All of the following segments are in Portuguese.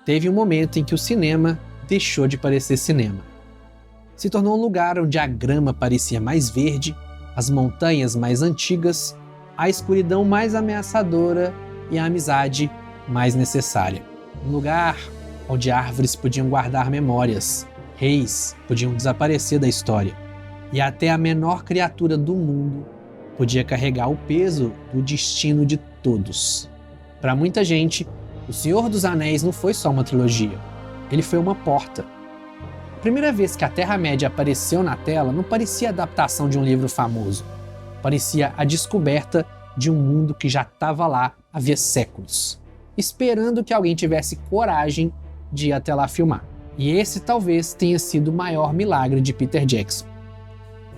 teve um momento em que o cinema deixou de parecer cinema. Se tornou um lugar onde a grama parecia mais verde, as montanhas mais antigas, a escuridão mais ameaçadora e a amizade mais necessária. Um lugar onde árvores podiam guardar memórias, reis podiam desaparecer da história, e até a menor criatura do mundo podia carregar o peso do destino de todos. Para muita gente, O Senhor dos Anéis não foi só uma trilogia, ele foi uma porta. A primeira vez que a Terra-média apareceu na tela não parecia a adaptação de um livro famoso, parecia a descoberta de um mundo que já estava lá havia séculos, esperando que alguém tivesse coragem de ir até lá filmar. E esse talvez tenha sido o maior milagre de Peter Jackson.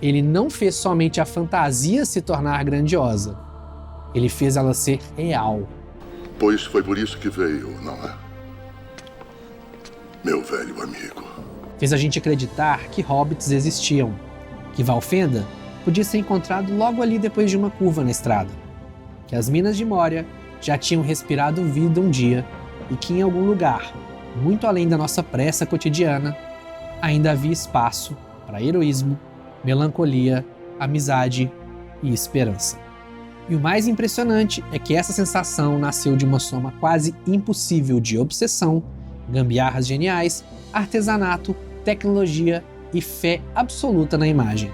Ele não fez somente a fantasia se tornar grandiosa, ele fez ela ser real. Pois foi por isso que veio, não é? Meu velho amigo. Fez a gente acreditar que hobbits existiam, que Valfenda podia ser encontrado logo ali depois de uma curva na estrada, que as Minas de Moria já tinham respirado vida um dia e que em algum lugar, muito além da nossa pressa cotidiana, ainda havia espaço para heroísmo, melancolia, amizade e esperança. E o mais impressionante é que essa sensação nasceu de uma soma quase impossível de obsessão, gambiarras geniais, artesanato, tecnologia e fé absoluta na imagem.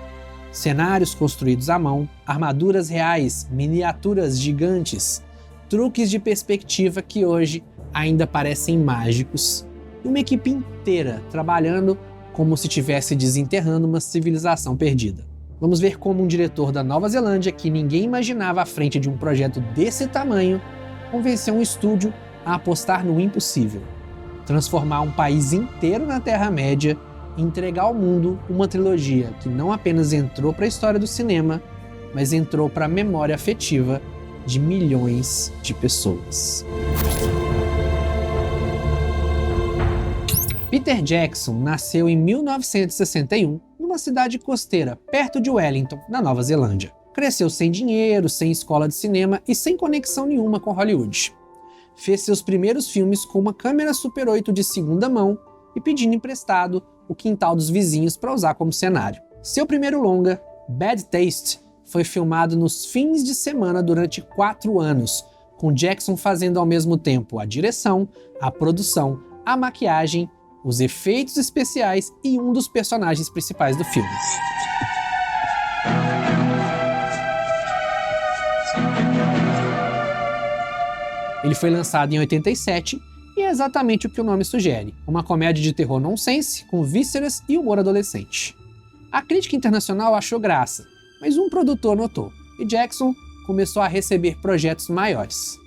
Cenários construídos à mão, armaduras reais, miniaturas gigantes, truques de perspectiva que hoje ainda parecem mágicos, e uma equipe inteira trabalhando como se estivesse desenterrando uma civilização perdida. Vamos ver como um diretor da Nova Zelândia, que ninguém imaginava à frente de um projeto desse tamanho, convenceu um estúdio a apostar no impossível. Transformar um país inteiro na Terra-média e entregar ao mundo uma trilogia que não apenas entrou para a história do cinema, mas entrou para a memória afetiva de milhões de pessoas. Peter Jackson nasceu em 1961 numa cidade costeira perto de Wellington, na Nova Zelândia. Cresceu sem dinheiro, sem escola de cinema e sem conexão nenhuma com Hollywood. Fez seus primeiros filmes com uma câmera Super 8 de segunda mão e pedindo emprestado o quintal dos vizinhos para usar como cenário. Seu primeiro longa, Bad Taste, foi filmado nos fins de semana durante 4 anos, com Jackson fazendo ao mesmo tempo a direção, a produção, a maquiagem, os efeitos especiais e um dos personagens principais do filme. Ele foi lançado em 87 e é exatamente o que o nome sugere, uma comédia de terror nonsense com vísceras e humor adolescente. A crítica internacional achou graça, mas um produtor notou, e Jackson começou a receber projetos maiores.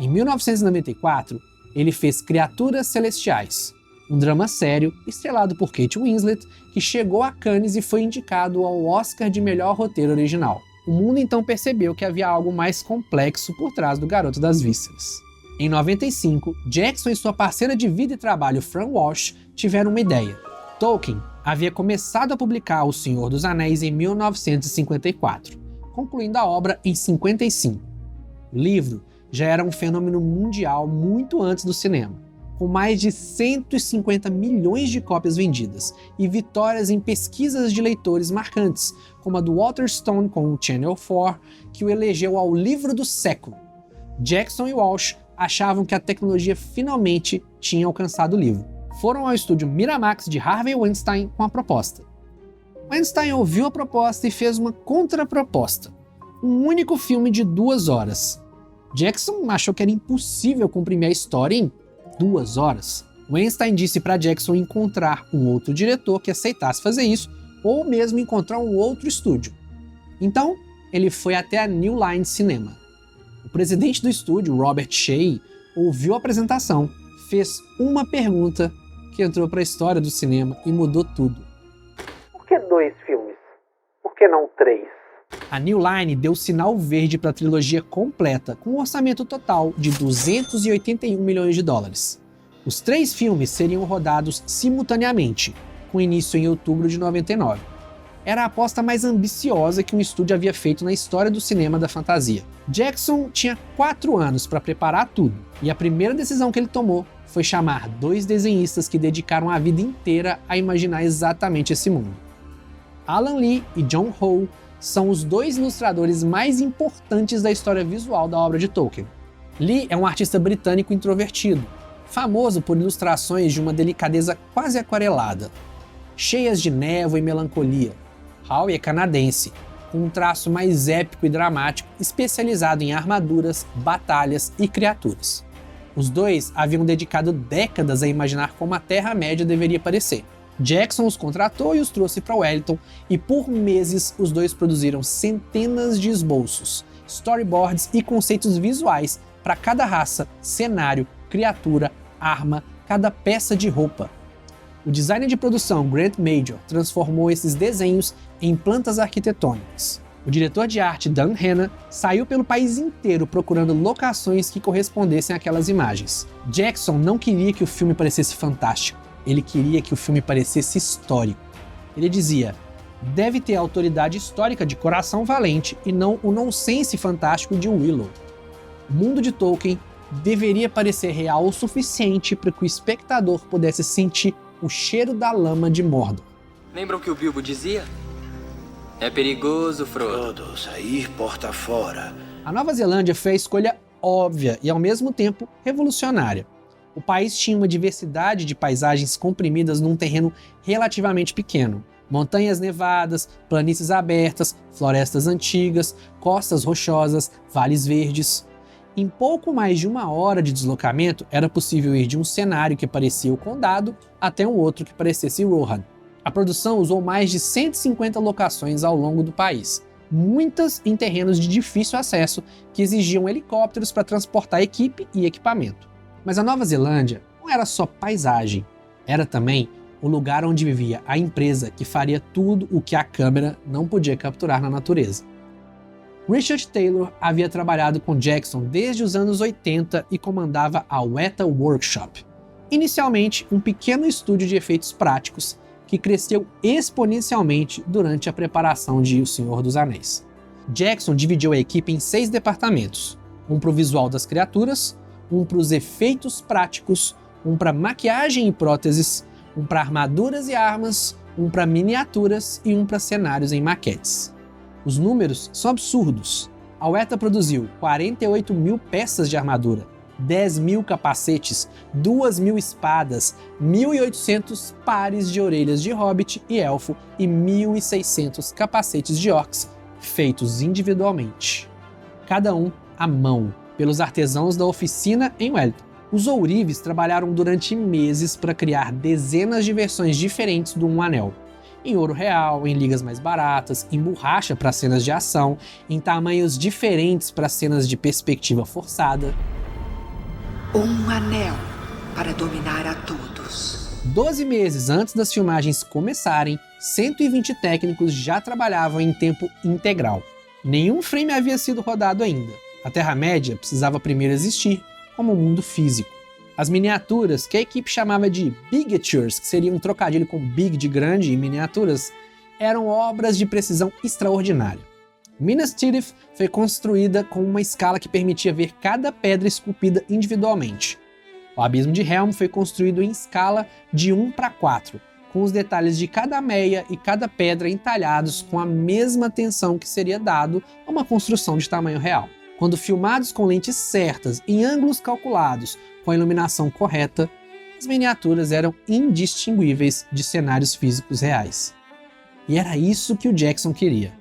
Em 1994, ele fez Criaturas Celestiais, um drama sério estrelado por Kate Winslet, que chegou a Cannes e foi indicado ao Oscar de melhor roteiro original. O mundo então percebeu que havia algo mais complexo por trás do Garoto das Vísceras. Em 95, Jackson e sua parceira de vida e trabalho Fran Walsh tiveram uma ideia. Tolkien havia começado a publicar O Senhor dos Anéis em 1954, concluindo a obra em 55. O livro já era um fenômeno mundial muito antes do cinema, com mais de 150 milhões de cópias vendidas e vitórias em pesquisas de leitores marcantes, como a do Waterstone com o Channel 4, que o elegeu ao livro do século. Jackson e Walsh achavam que a tecnologia finalmente tinha alcançado o livro. Foram ao estúdio Miramax de Harvey Weinstein com a proposta. Weinstein ouviu a proposta e fez uma contraproposta, um único filme de 2 horas. Jackson achou que era impossível comprimir a história em 2 horas. Weinstein disse para Jackson encontrar um outro diretor que aceitasse fazer isso, ou mesmo encontrar um outro estúdio. Então, ele foi até a New Line Cinema. O presidente do estúdio, Robert Shaye, ouviu a apresentação, fez uma pergunta que entrou para a história do cinema e mudou tudo. Por que 2 filmes? Por que não 3? A New Line deu sinal verde para a trilogia completa, com um orçamento total de 281 milhões de dólares. Os 3 filmes seriam rodados simultaneamente, com início em outubro de 99. Era a aposta mais ambiciosa que um estúdio havia feito na história do cinema da fantasia. Jackson tinha 4 anos para preparar tudo, e a primeira decisão que ele tomou foi chamar 2 desenhistas que dedicaram a vida inteira a imaginar exatamente esse mundo. Alan Lee e John Howe são os 2 ilustradores mais importantes da história visual da obra de Tolkien. Lee é um artista britânico introvertido, famoso por ilustrações de uma delicadeza quase aquarelada, cheias de névoa e melancolia. Howe é canadense, com um traço mais épico e dramático, especializado em armaduras, batalhas e criaturas. Os 2 haviam dedicado décadas a imaginar como a Terra-média deveria parecer. Jackson os contratou e os trouxe para Wellington, e por meses os 2 produziram centenas de esboços, storyboards e conceitos visuais para cada raça, cenário, criatura, arma, cada peça de roupa. O designer de produção Grant Major transformou esses desenhos em plantas arquitetônicas. O diretor de arte Dan Hanna saiu pelo país inteiro procurando locações que correspondessem àquelas imagens. Jackson não queria que o filme parecesse fantástico, ele queria que o filme parecesse histórico. Ele dizia: deve ter a autoridade histórica de Coração Valente e não o nonsense fantástico de Willow. O mundo de Tolkien deveria parecer real o suficiente para que o espectador pudesse sentir o cheiro da lama de Mordor. Lembram o que o Bilbo dizia? É perigoso, Frodo. Frodo, sair porta fora. A Nova Zelândia foi a escolha óbvia e ao mesmo tempo revolucionária. O país tinha uma diversidade de paisagens comprimidas num terreno relativamente pequeno. Montanhas nevadas, planícies abertas, florestas antigas, costas rochosas, vales verdes. Em pouco mais de 1 hora de deslocamento, era possível ir de um cenário que parecia o Condado até um outro que parecesse Rohan. A produção usou mais de 150 locações ao longo do país, muitas em terrenos de difícil acesso que exigiam helicópteros para transportar equipe e equipamento. Mas a Nova Zelândia não era só paisagem, era também o lugar onde vivia a empresa que faria tudo o que a câmera não podia capturar na natureza. Richard Taylor havia trabalhado com Jackson desde os anos 80 e comandava a Weta Workshop, inicialmente um pequeno estúdio de efeitos práticos que cresceu exponencialmente durante a preparação de O Senhor dos Anéis. Jackson dividiu a equipe em 6 departamentos, um para o visual das criaturas, um para os efeitos práticos, um para maquiagem e próteses, um para armaduras e armas, um para miniaturas e um para cenários em maquetes. Os números são absurdos. A Weta produziu 48 mil peças de armadura, 10 mil capacetes, 2 mil espadas, 1.800 pares de orelhas de hobbit e elfo e 1.600 capacetes de orcs, feitos individualmente. Cada um à mão, pelos artesãos da oficina em Wellington. Os ourives trabalharam durante meses para criar dezenas de versões diferentes do Um Anel. Em ouro real, em ligas mais baratas, em borracha para cenas de ação, em tamanhos diferentes para cenas de perspectiva forçada. Um anel para dominar a todos. 12 meses antes das filmagens começarem, 120 técnicos já trabalhavam em tempo integral. Nenhum frame havia sido rodado ainda. A Terra-média precisava primeiro existir como um mundo físico. As miniaturas, que a equipe chamava de bigatures, que seria um trocadilho com big de grande e miniaturas, eram obras de precisão extraordinária. Minas Tirith foi construída com uma escala que permitia ver cada pedra esculpida individualmente. O Abismo de Helm foi construído em escala de 1:4, com os detalhes de cada meia e cada pedra entalhados com a mesma atenção que seria dado a uma construção de tamanho real. Quando filmados com lentes certas, em ângulos calculados, com a iluminação correta, as miniaturas eram indistinguíveis de cenários físicos reais. E era isso que o Jackson queria.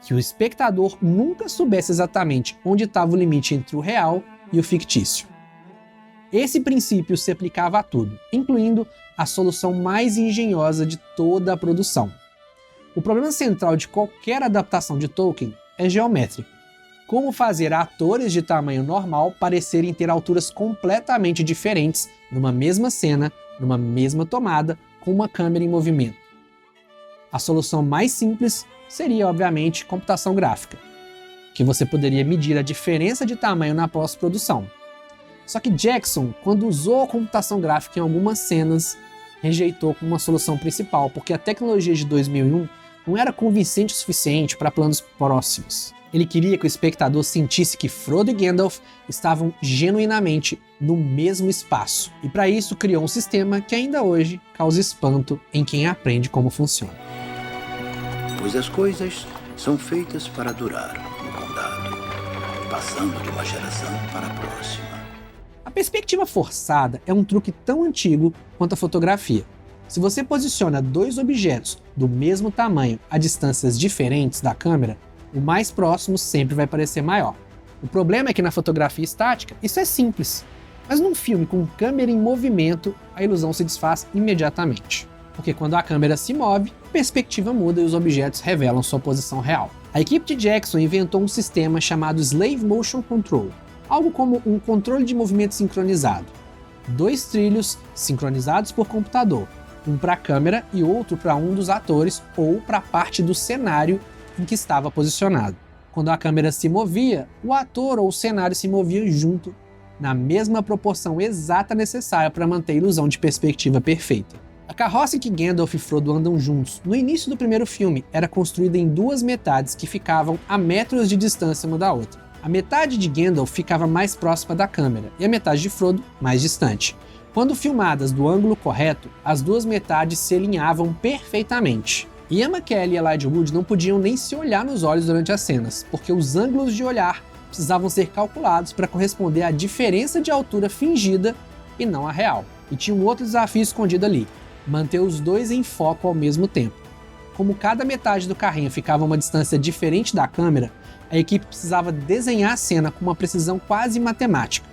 Que o espectador nunca soubesse exatamente onde estava o limite entre o real e o fictício. Esse princípio se aplicava a tudo, incluindo a solução mais engenhosa de toda a produção. O problema central de qualquer adaptação de Tolkien é geométrico. Como fazer atores de tamanho normal parecerem ter alturas completamente diferentes numa mesma cena, numa mesma tomada, com uma câmera em movimento. A solução mais simples seria, obviamente, computação gráfica, que você poderia medir a diferença de tamanho na pós-produção. Só que Jackson, quando usou a computação gráfica em algumas cenas, rejeitou como uma solução principal, porque a tecnologia de 2001 não era convincente o suficiente para planos próximos. Ele queria que o espectador sentisse que Frodo e Gandalf estavam genuinamente no mesmo espaço. E para isso criou um sistema que ainda hoje causa espanto em quem aprende como funciona. Pois as coisas são feitas para durar no condado, passando de uma geração para a próxima. A perspectiva forçada é um truque tão antigo quanto a fotografia. Se você posiciona dois objetos do mesmo tamanho a distâncias diferentes da câmera, o mais próximo sempre vai parecer maior. O problema é que na fotografia estática isso é simples, mas num filme com câmera em movimento, a ilusão se desfaz imediatamente. Porque quando a câmera se move, a perspectiva muda e os objetos revelam sua posição real. A equipe de Jackson inventou um sistema chamado Slave Motion Control, algo como um controle de movimento sincronizado. 2 trilhos sincronizados por computador, um para a câmera e outro para um dos atores ou para a parte do cenário em que estava posicionado. Quando a câmera se movia, o ator ou o cenário se movia junto, na mesma proporção exata necessária para manter a ilusão de perspectiva perfeita. A carroça em que Gandalf e Frodo andam juntos no início do primeiro filme era construída em 2 metades que ficavam a metros de distância uma da outra. A metade de Gandalf ficava mais próxima da câmera e a metade de Frodo mais distante. Quando filmadas do ângulo correto, as 2 metades se alinhavam perfeitamente. Ian McKellen e Elijah Wood não podiam nem se olhar nos olhos durante as cenas, porque os ângulos de olhar precisavam ser calculados para corresponder à diferença de altura fingida e não à real. E tinha um outro desafio escondido ali: manter os 2 em foco ao mesmo tempo. Como cada metade do carrinho ficava a uma distância diferente da câmera, a equipe precisava desenhar a cena com uma precisão quase matemática.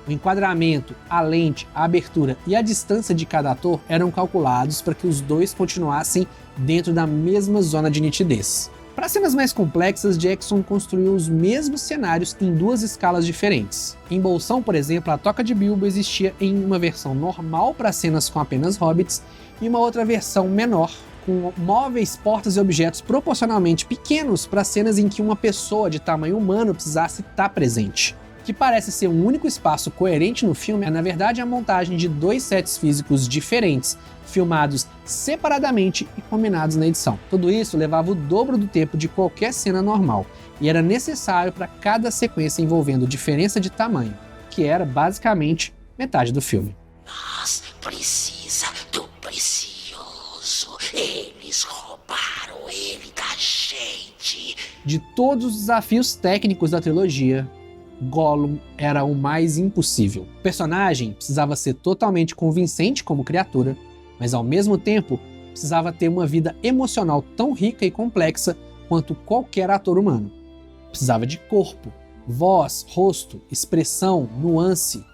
O enquadramento, a lente, a abertura e a distância de cada ator eram calculados para que os 2 continuassem dentro da mesma zona de nitidez. Para cenas mais complexas, Jackson construiu os mesmos cenários em 2 escalas diferentes. Em Bolsão, por exemplo, a Toca de Bilbo existia em uma versão normal para cenas com apenas hobbits e uma outra versão menor, com móveis, portas e objetos proporcionalmente pequenos para cenas em que uma pessoa de tamanho humano precisasse estar presente. O que parece ser um único espaço coerente no filme é, na verdade, a montagem de 2 sets físicos diferentes, filmados separadamente e combinados na edição. Tudo isso levava o dobro do tempo de qualquer cena normal, e era necessário para cada sequência envolvendo diferença de tamanho, que era basicamente metade do filme. Nós precisa do precioso. Eles roubaram ele da gente. De todos os desafios técnicos da trilogia, Gollum era o mais impossível. O personagem precisava ser totalmente convincente como criatura, mas ao mesmo tempo precisava ter uma vida emocional tão rica e complexa quanto qualquer ator humano. Precisava de corpo, voz, rosto, expressão, nuance,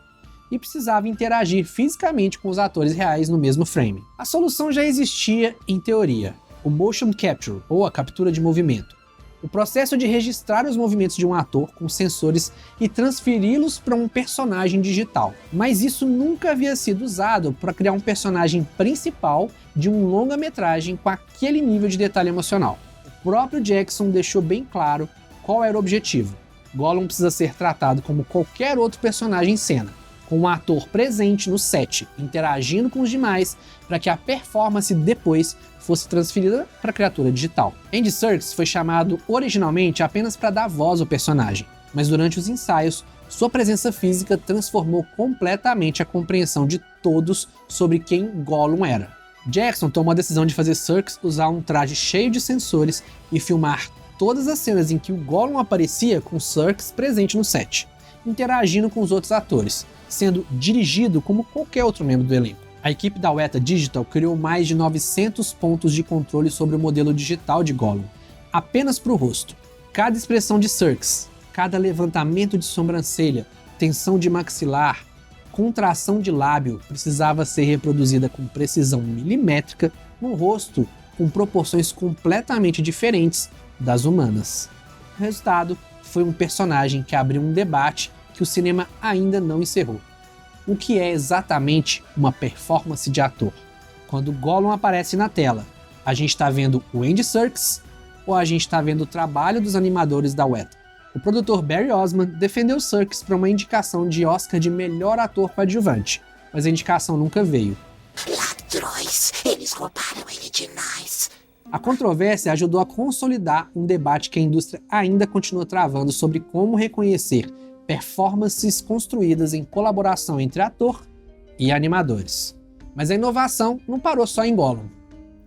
e precisava interagir fisicamente com os atores reais no mesmo frame. A solução já existia em teoria: o motion capture, ou a captura de movimento. O processo de registrar os movimentos de um ator com sensores e transferi-los para um personagem digital. Mas isso nunca havia sido usado para criar um personagem principal de um longa-metragem com aquele nível de detalhe emocional. O próprio Jackson deixou bem claro qual era o objetivo. Gollum precisa ser tratado como qualquer outro personagem em cena, com um ator presente no set, interagindo com os demais, para que a performance depois fosse transferida para a criatura digital. Andy Serkis foi chamado originalmente apenas para dar voz ao personagem, mas durante os ensaios, sua presença física transformou completamente a compreensão de todos sobre quem Gollum era. Jackson tomou a decisão de fazer Serkis usar um traje cheio de sensores e filmar todas as cenas em que o Gollum aparecia com Serkis presente no set, interagindo com os outros atores, sendo dirigido como qualquer outro membro do elenco. A equipe da Weta Digital criou mais de 900 pontos de controle sobre o modelo digital de Gollum, apenas para o rosto. Cada expressão de Serkis, cada levantamento de sobrancelha, tensão de maxilar, contração de lábio precisava ser reproduzida com precisão milimétrica num rosto com proporções completamente diferentes das humanas. O resultado foi um personagem que abriu um debate que o cinema ainda não encerrou. O que é exatamente uma performance de ator? Quando Gollum aparece na tela, a gente está vendo o Andy Serkis ou a gente está vendo o trabalho dos animadores da Weta? O produtor Barry Osman defendeu Serkis para uma indicação de Oscar de melhor ator coadjuvante, mas a indicação nunca veio. Ladrões, eles roubaram ele de nós. A controvérsia ajudou a consolidar um debate que a indústria ainda continua travando sobre como reconhecer performances construídas em colaboração entre ator e animadores. Mas a inovação não parou só em Gollum.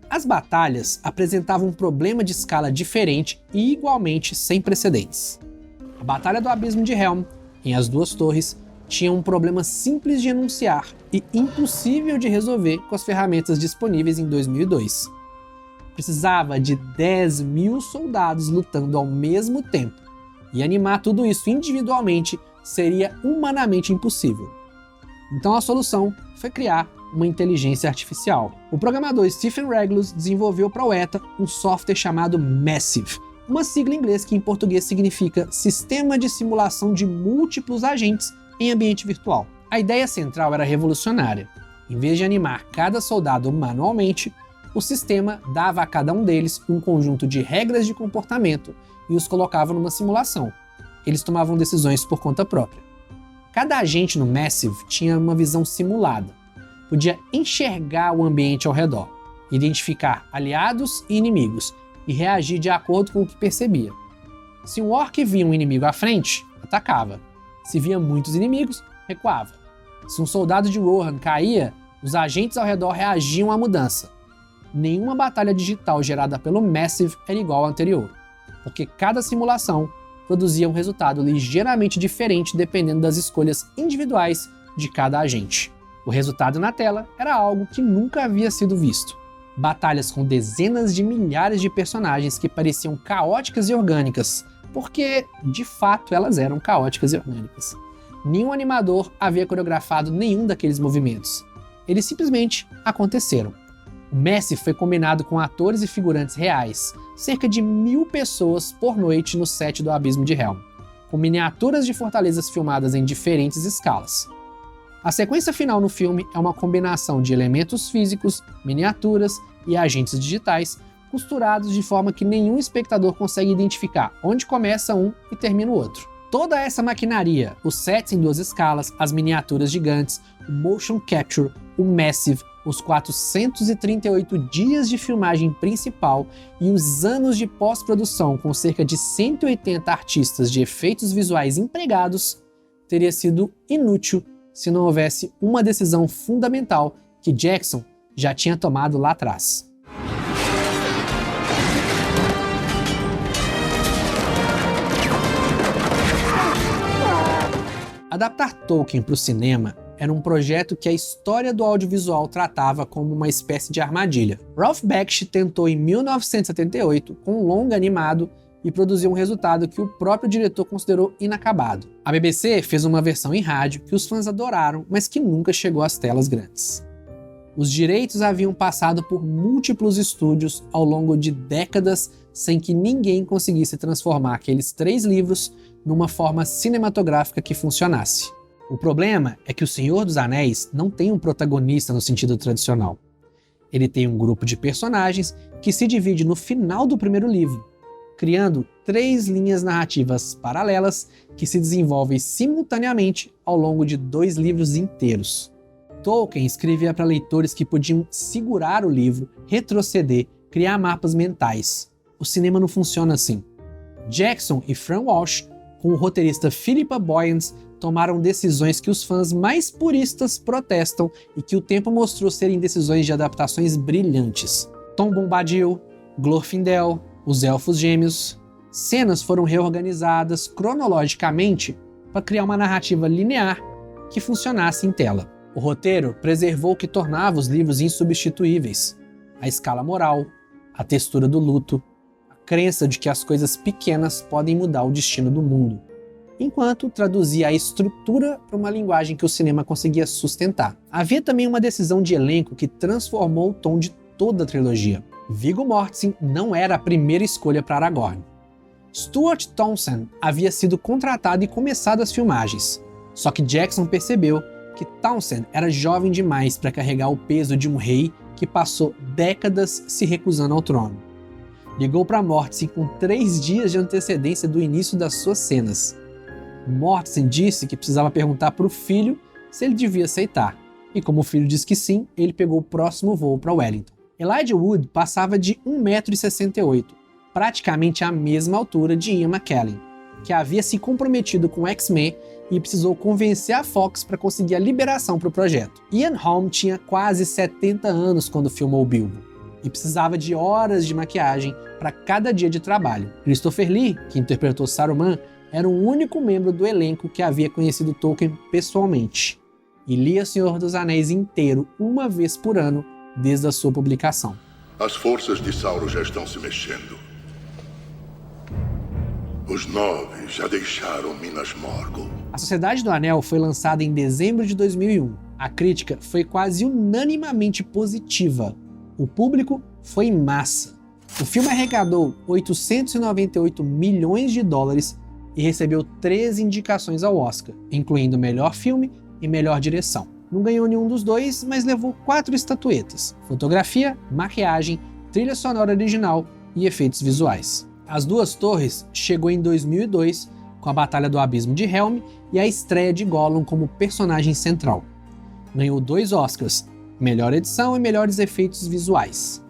As batalhas apresentavam um problema de escala diferente e igualmente sem precedentes. A Batalha do Abismo de Helm, em As Duas Torres, tinha um problema simples de enunciar e impossível de resolver com as ferramentas disponíveis em 2002. Precisava de 10.000 soldados lutando ao mesmo tempo, e animar tudo isso individualmente seria humanamente impossível. Então a solução foi criar uma inteligência artificial. O programador Stephen Reglus desenvolveu para o ETA um software chamado Massive, uma sigla em inglês que em português significa Sistema de Simulação de Múltiplos Agentes em Ambiente Virtual. A ideia central era revolucionária. Em vez de animar cada soldado manualmente, o sistema dava a cada um deles um conjunto de regras de comportamento e os colocava numa simulação. Eles tomavam decisões por conta própria. Cada agente no Massive tinha uma visão simulada. Podia enxergar o ambiente ao redor, identificar aliados e inimigos e reagir de acordo com o que percebia. Se um orc via um inimigo à frente, atacava. Se via muitos inimigos, recuava. Se um soldado de Rohan caía, os agentes ao redor reagiam à mudança. Nenhuma batalha digital gerada pelo Massive era igual à anterior, porque cada simulação produzia um resultado ligeiramente diferente dependendo das escolhas individuais de cada agente. O resultado na tela era algo que nunca havia sido visto. Batalhas com dezenas de milhares de personagens que pareciam caóticas e orgânicas, porque, de fato, elas eram caóticas e orgânicas. Nenhum animador havia coreografado nenhum daqueles movimentos. Eles simplesmente aconteceram. O Massive foi combinado com atores e figurantes reais, cerca de 1.000 pessoas por noite no set do Abismo de Helm, com miniaturas de fortalezas filmadas em diferentes escalas. A sequência final no filme é uma combinação de elementos físicos, miniaturas e agentes digitais costurados de forma que nenhum espectador consegue identificar onde começa um e termina o outro. Toda essa maquinaria, os sets em 2 escalas, as miniaturas gigantes, o motion capture, o Massive, os 438 dias de filmagem principal e os anos de pós-produção com cerca de 180 artistas de efeitos visuais empregados, teria sido inútil se não houvesse uma decisão fundamental que Jackson já tinha tomado lá atrás. Adaptar Tolkien para o cinema era um projeto que a história do audiovisual tratava como uma espécie de armadilha. Ralph Bakshi tentou em 1978 com um longa animado e produziu um resultado que o próprio diretor considerou inacabado. A BBC fez uma versão em rádio que os fãs adoraram, mas que nunca chegou às telas grandes. Os direitos haviam passado por múltiplos estúdios ao longo de décadas sem que ninguém conseguisse transformar aqueles 3 livros numa forma cinematográfica que funcionasse. O problema é que O Senhor dos Anéis não tem um protagonista no sentido tradicional. Ele tem um grupo de personagens que se divide no final do primeiro livro, criando 3 linhas narrativas paralelas que se desenvolvem simultaneamente ao longo de 2 livros inteiros. Tolkien escrevia para leitores que podiam segurar o livro, retroceder, criar mapas mentais. O cinema não funciona assim. Jackson e Fran Walsh, com o roteirista Philippa Boyens, tomaram decisões que os fãs mais puristas protestam e que o tempo mostrou serem decisões de adaptações brilhantes. Tom Bombadil, Glorfindel, os Elfos Gêmeos. Cenas foram reorganizadas cronologicamente para criar uma narrativa linear que funcionasse em tela. O roteiro preservou o que tornava os livros insubstituíveis: a escala moral, a textura do luto, a crença de que as coisas pequenas podem mudar o destino do mundo, enquanto traduzia a estrutura para uma linguagem que o cinema conseguia sustentar. Havia também uma decisão de elenco que transformou o tom de toda a trilogia. Viggo Mortensen não era a primeira escolha para Aragorn. Stuart Townsend havia sido contratado e começado as filmagens, só que Jackson percebeu que Townsend era jovem demais para carregar o peso de um rei que passou décadas se recusando ao trono. Ligou para Mortensen com 3 dias de antecedência do início das suas cenas. Mortensen disse que precisava perguntar para o filho se ele devia aceitar, e como o filho disse que sim, ele pegou o próximo voo para Wellington. Elijah Wood passava de 1,68 m, praticamente a mesma altura de Ian McKellen, que havia se comprometido com X-Men e precisou convencer a Fox para conseguir a liberação para o projeto. Ian Holm tinha quase 70 anos quando filmou Bilbo, e precisava de horas de maquiagem para cada dia de trabalho. Christopher Lee, que interpretou Saruman, era o único membro do elenco que havia conhecido Tolkien pessoalmente, e lia Senhor dos Anéis inteiro uma vez por ano desde a sua publicação. As forças de Sauron já estão se mexendo. Os 9 já deixaram Minas Morgul. A Sociedade do Anel foi lançada em dezembro de 2001. A crítica foi quase unanimamente positiva. O público foi em massa. O filme arrecadou 898 milhões de dólares e recebeu 13 indicações ao Oscar, incluindo melhor filme e melhor direção. Não ganhou nenhum dos dois, mas levou 4 estatuetas: fotografia, maquiagem, trilha sonora original e efeitos visuais. As Duas Torres chegou em 2002 com a Batalha do Abismo de Helm e a estreia de Gollum como personagem central. Ganhou 2 Oscars, melhor edição e melhores efeitos visuais.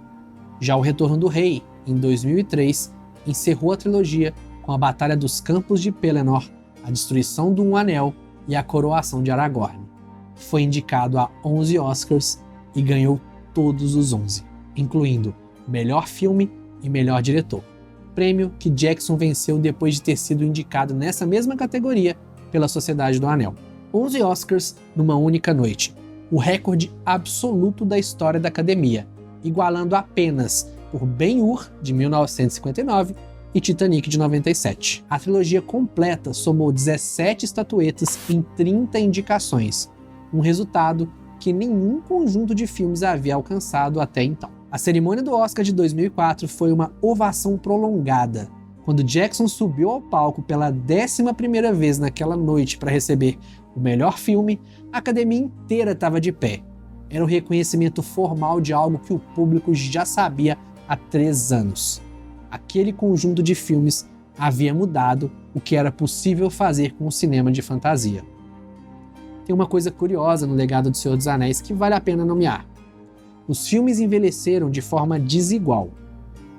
Já O Retorno do Rei, em 2003, encerrou a trilogia com a Batalha dos Campos de Pelennor, a destruição do Anel e a coroação de Aragorn. Foi indicado a 11 Oscars e ganhou todos os 11, incluindo melhor filme e melhor diretor, prêmio que Jackson venceu depois de ter sido indicado nessa mesma categoria pela Sociedade do Anel. 11 Oscars numa única noite, o recorde absoluto da história da academia, igualando apenas por Ben-Hur, de 1959, e Titanic, de 97. A trilogia completa somou 17 estatuetas em 30 indicações, um resultado que nenhum conjunto de filmes havia alcançado até então. A cerimônia do Oscar de 2004 foi uma ovação prolongada. Quando Jackson subiu ao palco pela 11ª vez naquela noite para receber o melhor filme, a academia inteira estava de pé. Era o reconhecimento formal de algo que o público já sabia há 3 anos. Aquele conjunto de filmes havia mudado o que era possível fazer com o cinema de fantasia. Tem uma coisa curiosa no legado do Senhor dos Anéis que vale a pena nomear. Os filmes envelheceram de forma desigual,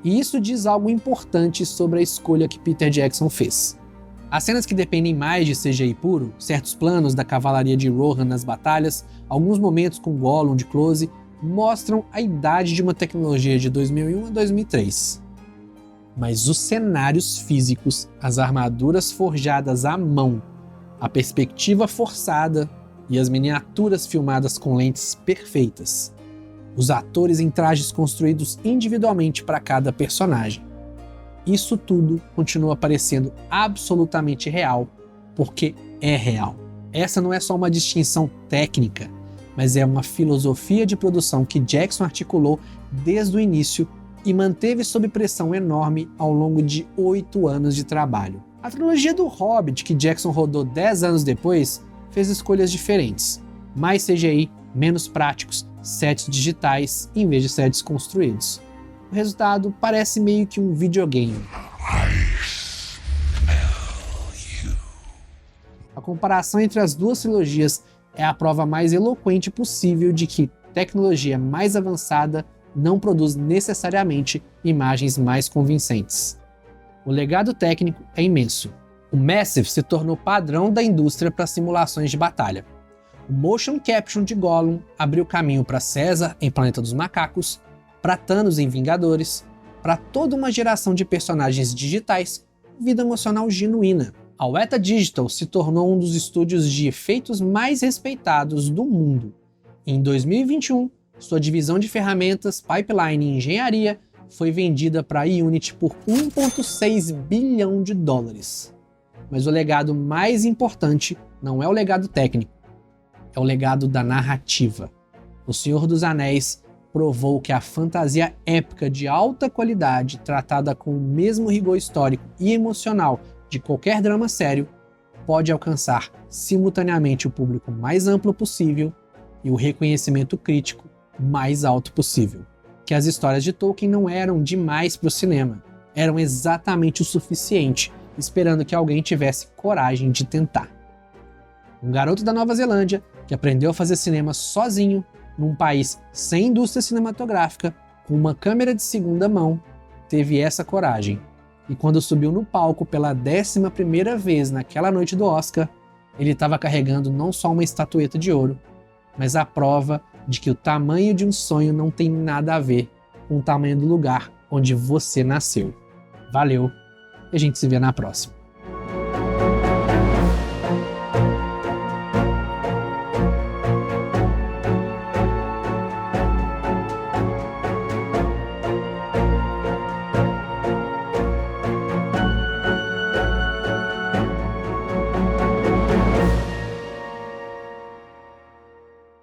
e isso diz algo importante sobre a escolha que Peter Jackson fez. As cenas que dependem mais de CGI puro, certos planos da cavalaria de Rohan nas batalhas, alguns momentos com Gollum de close, mostram a idade de uma tecnologia de 2001 a 2003. Mas os cenários físicos, as armaduras forjadas à mão, a perspectiva forçada e as miniaturas filmadas com lentes perfeitas, os atores em trajes construídos individualmente para cada personagem. Isso tudo continua parecendo absolutamente real, porque é real. Essa não é só uma distinção técnica, mas é uma filosofia de produção que Jackson articulou desde o início e manteve sob pressão enorme ao longo de 8 anos de trabalho. A trilogia do Hobbit, que Jackson rodou 10 anos depois, fez escolhas diferentes. Mais CGI, menos práticos, sets digitais em vez de sets construídos. O resultado parece meio que um videogame. A comparação entre as duas trilogias é a prova mais eloquente possível de que tecnologia mais avançada não produz necessariamente imagens mais convincentes. O legado técnico é imenso. O Massive se tornou padrão da indústria para simulações de batalha. O motion capture de Gollum abriu caminho para César em Planeta dos Macacos, para Thanos em Vingadores, para toda uma geração de personagens digitais com vida emocional genuína. A Weta Digital se tornou um dos estúdios de efeitos mais respeitados do mundo. Em 2021, sua divisão de ferramentas, pipeline e engenharia foi vendida para a Unity por 1,6 bilhão de dólares. Mas o legado mais importante não é o legado técnico, é o legado da narrativa. O Senhor dos Anéis provou que a fantasia épica de alta qualidade, tratada com o mesmo rigor histórico e emocional de qualquer drama sério, pode alcançar simultaneamente o público mais amplo possível e o reconhecimento crítico mais alto possível. Que as histórias de Tolkien não eram demais para o cinema, eram exatamente o suficiente, esperando que alguém tivesse coragem de tentar. Um garoto da Nova Zelândia, que aprendeu a fazer cinema sozinho, num país sem indústria cinematográfica, com uma câmera de segunda mão, teve essa coragem. E quando subiu no palco pela 11ª vez naquela noite do Oscar, ele estava carregando não só uma estatueta de ouro, mas a prova de que o tamanho de um sonho não tem nada a ver com o tamanho do lugar onde você nasceu. Valeu, e a gente se vê na próxima.